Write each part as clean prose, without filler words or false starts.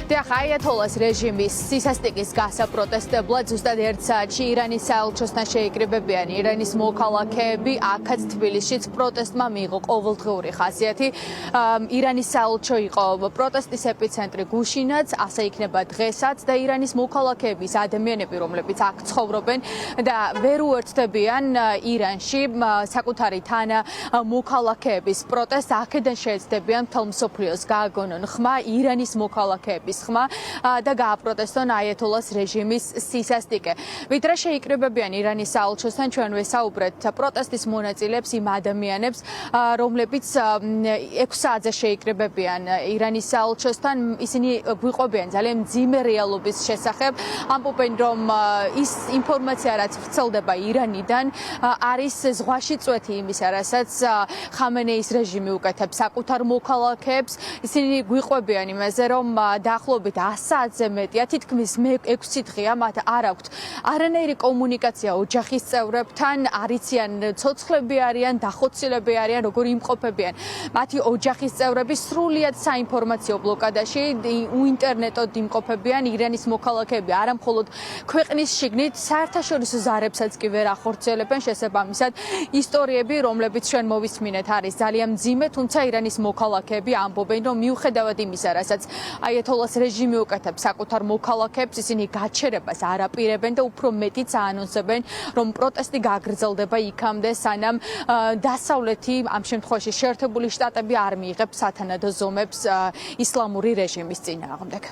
აიათოლას რეჟიმის სისასტიკის გასაპროტესტებლად ზუსტად 1 საათში ირანის საელჩოსთან შეიკრიბებიან ირანის მოქალაქეები, აქაც თბილისშიც პროტესტმა მიიღო ყოველდღიური ხასიათი. ირანის საელჩო იყო პროტესტის ეპიცენტრი გუშინაც, ასე იქნება დღესაც და ირანის მოქალაქეების ადამიანები, რომლებიც აქ ცხოვრობენ და ვერ უერთდებიან ირანში საკუთარი თანა მოქალაქეების პროტესტს, აქედან შეეცდებიან მთელ მსოფლიოს გააგონონ ხმა ირანის მოქალაქეების ხმა და გააპროტესტონ აიათოლას რეჟიმის სისასტიკე. ვიდრე შეიკრიბებიან ირანის საელჩოსთან, ჩვენ ვესაუბრეთ პროტესტის მონაწილეებს, იმ ადამიანებს, რომლებიც 6 საათზე შეიკრიბებიან ირანის საელჩოსთან, ისინი გვიყვებიან ძალიან მძიმე რეალობის შესახებ, ამბობენ, რომ ის ინფორმაცია, რაც ვრცელდება ირანიდან, არის ზღვაში წვეთი იმისა, რასაც ხამენეის რეჟიმი უკეთებს საკუთარ მოქალაქეებს. ისინი გვიყვებიან იმაზე, რომ დაახლოებით 100 საათზე მეტია, თითქმის 6 დღეა მათ არ აქვთ არანაირი კომუნიკაცია ოჯახის წევრებთან, არიციან ცოცხლები არიან, დახოცილები არიან, როგორ იმყოფებიან. მათი ოჯახის წევრები სრულიად საინფორმაციო ბლოკადაში, უინტერნეტოდ იმყოფებიან. ირანის მოქალაქეები არა მხოლოდ ქვეყნის შიგნით, საერთაშორისო ზარებსაც კი ვერ ახორციელებენ. შესაბამისად, ისტორიები, რომლებიც ჩვენ მოვისმინეთ, არის ძალიან მძიმე, თუმცა ირანის მოქალაქეები ამბობენ, რომ მიუხედავად იმისა, რასაც აიათოლას რეჟიმი უკეთებს საკუთარ მოქალაქეებს, ისინი გაჩერებას არ აპირებენ და უფრო მეტიც აანონსებენ, რომ პროტესტი გაგრძელდება იქამდე, სანამ დასავლეთი, ამ შემთხვევაში შეერთებული შტატები არ მიიღებს სათანადო ზომებს ისლამური რეჟიმის წინააღმდეგ.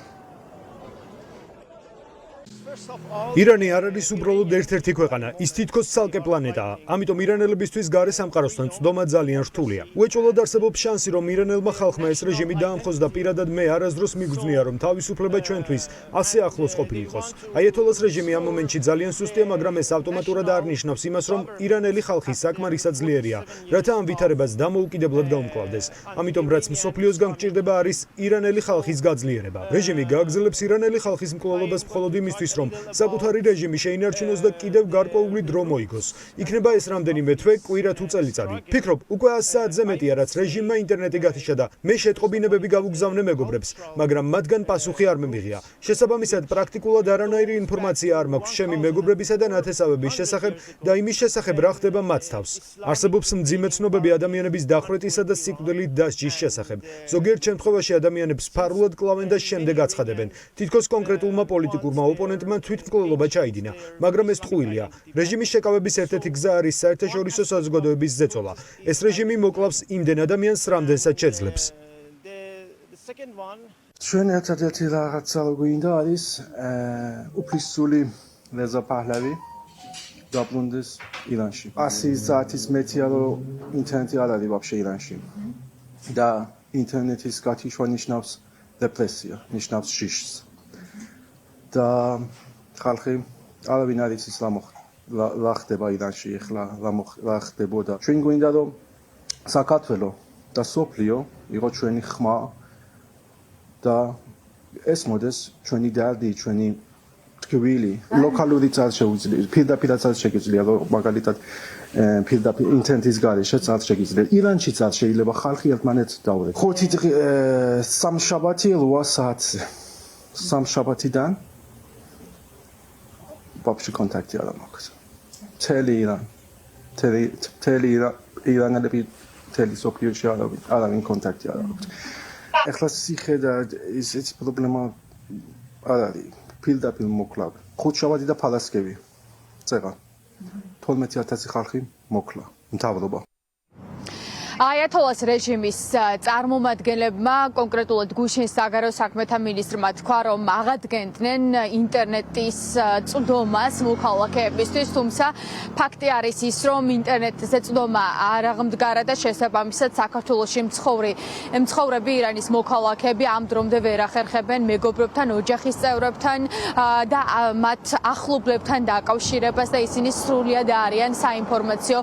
ირანი არ არის უბრალოდ ერთ-ერთი ქვეყანა, ის თითქოს ცალკე პლანეტაა. ამიტომ ირანელებისთვის გარე სამყაროსთან წვდომა ძალიან რთულია. უეჭველად არსებობს შანსი, რომ ირანელმა ხალხმა ეს რეჟიმი დაამხოს და პირადად მე არასდროს მიგრძნია, რომ თავისუფლება ჩვენთვის ასე ახლოს ყოფილიყოს. აიათოლას რეჟიმი ამ მომენტში ძალიან სუსტია, მაგრამ ეს ავტომატურად არ ნიშნავს იმას, რომ ირანელი ხალხი საკმარისად ძლიერია, რათა ამ ვითარებას დამოუკიდებლად გაუმკლავდეს. ამიტომ რაც მსოფლიოსგან გჭირდება არის ირანელი ხალხის გაძლიერება. რეჟიმი გააგრძელებს ირანელი ხალხის მკვლელობას მხოლოდ იმისთვის, რომ საკუთარი რეჟიმი შეინარჩუნოს და კიდევ გარკვეული დრო მოიგოს. იქნება ეს რამდენიმე თვე, კვირა თუ წელიწადი. ფიქრობ, უკვე 100 საათზე მეტია, რაც რეჟიმმა ინტერნეტი გათიშა და მე შეტყობინებები გავუგზავნე მეგობრებს, მაგრამ მათგან პასუხი არ მიმიღია. შესაბამისად, პრაქტიკულად არანაირი ინფორმაცია არ მაქვს ჩემი მეგობრებისა და ნათესავების შესახებ და იმის შესახებ, რა ხდება მათ თავს. არსებობს მძიმე ცნობები ადამიანების დახვრეტისა და სიკვდილით დასჯის შესახებ. ზოგიერთ შემთხვევაში ადამიანებს ფარულად კლავენ და შემდეგ აცხადებენ. თითქოს კონკრეტულმა პოლიტიკურმა ოპონენტმა თვითმკვლელობა ჩაიდინა, მაგრამ ეს ტყუილია. რეჟიმის შეკავების ერთ-ერთი გზა არის საერთაშორისო საზოგადოების ზეწოლა. ეს რეჟიმი მოკლავს იმდენ ადამიანს, რამდენსაც შეძლებს. ჩვენ ერთ-ერთი რაღაცა გვინდა არის უფლისწული რეზა პაჰლავი დაბრუნდეს ირანში. 100 საათის მეტია, რომ ინტერნეტი არ არის ვაფშე ირანში. და ინტერნეტის გათიშვა ნიშნავს რეპრესია, ნიშნავს შიშს. და ხალხი არავინ არ იცის რა ხდება ირანში ახლა, რა ხდებოდა. ჩვენ გვინდა რომ საქართველო და სოფლიო იყო ჩვენი ხმა და ესმოდეს ჩვენი დარდი, ჩვენი ტკივილი. ლოკალურიც არ შეუძლია, პირდაპირაც არ შეგიძლია, მაგალითად პირდაპირ ინტერნეტის გარეშეც არ შეგიძლია. ირანშიც არ შეიძლება ხალხი ერთმანეთს დაურეკოს. ხუთი სამშაბათი 8 საათზე. სამშაბათიდან ვაფშე კონტაქტი არ მაქვს. მთელი ირანელები მთელი სოფლიოში არავინ კონტაქტი არ აქვს. ეხლა სიხე და ეს პრობლემა არ არის. პირდაპირ მოკლავ. ხუთშაბათი და ფარასკევი. წეღა. 12000 ხალხი მოკლა. მთავრობა. აიათოლას რეჟიმის წარმომადგენლებმა, კონკრეტულად გუშინ საგარეო საქმეთა მინისტრმა თქვა, რომ აღადგენდნენ ინტერნეტის წვდომას მოქალაქეებისთვის, თუმცა ფაქტი არის ის, რომ ინტერნეტზე წვდომა არ აღმდგარა და შესაბამისად საქართველოში მცხოვრები ირანის მოქალაქეები ამ დრომდე ვერ ახერხებენ მეგობრებთან, ოჯახის წევრებთან და მათ ახლობლებთან დაკავშირებას და ისინი სრულიად არიან საინფორმაციო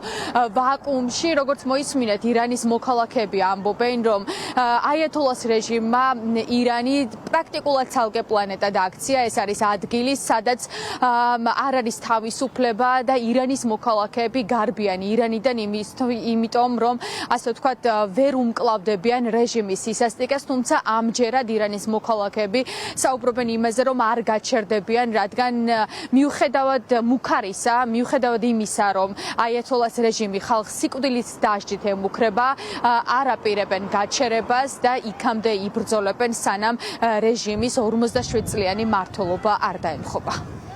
ვაკუუმში, როგორც მოისმინეთ, ირანის ირანის მოქალაქეები ამბობენ, რომ აიათოლას რეჟიმმა ირანი პრაქტიკულად ცალკე პლანეტად აქცია. ეს არის ადგილი, სადაც არ არის თავისუფლება და ირანის მოქალაქეები გარბიან ირანიდან იმიტომ, რომ ასე ვთქვათ, ვერ უმკლავდებიან რეჟიმის სისასტიკეს, თუმცა ამჯერად ირანის მოქალაქეები საუბრობენ იმაზე, რომ არ გაჩერდებიან, რადგან მიუხედავად მუქარისა, მიუხედავად იმისა, რომ აიათოლას რეჟიმი ხალხს სიკვდილის დასჯით ემუქრება, არ აპირებენ გაჩერებას და იქამდე იბრძოლებენ, სანამ რეჟიმის 47 წლიანი მმართველობა არ დაემხობა.